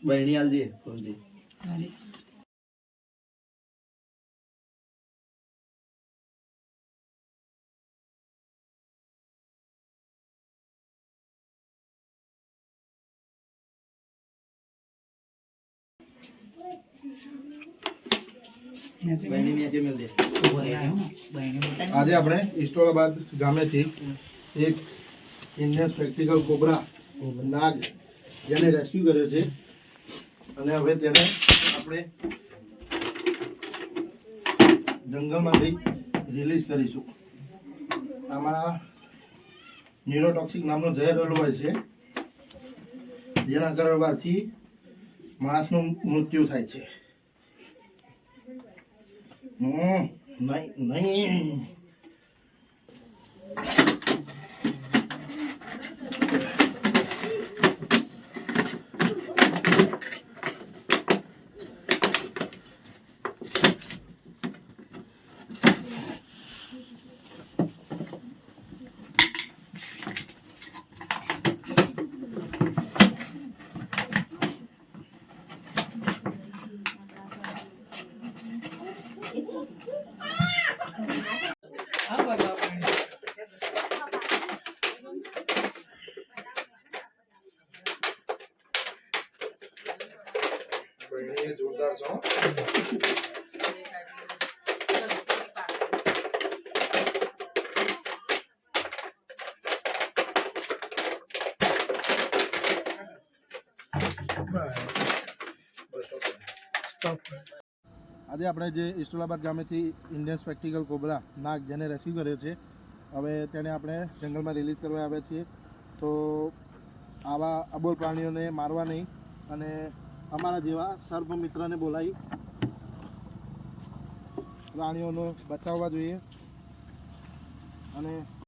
बहनी आल जी कौन जी आज अपने इस्टोलाबाद गामे थी एक इंडियन स्पेक्टिकल कोबरा नाग जेने रेस्क्यू कर्यो छे અને હવે તેને આપણે જંગલમાંથી રિલીઝ કરીશું. આમાં ન્યુરોટોક્સિક નામનો ઝેર હોય છે જેના કરવાથી માણસનું મૃત્યુ થાય છે. નહીં જોરદાર છો. આજે આપણે જે ઇસ્ટોલાબાદ ગામેથી ઇન્ડિયન સ્પેક્ટિકલ કોબરા નાગ જેને રેસ્ક્યુ કર્યો છે હવે તેને આપણે જંગલમાં રિલીઝ કરવા આવ્યા છીએ. તો આવા અબોલ પ્રાણીઓને મારવા નહીં અને અમારા જેવા સર્પ મિત્રને બોલાવી પ્રાણીઓનો બચાવવા જોઈએ અને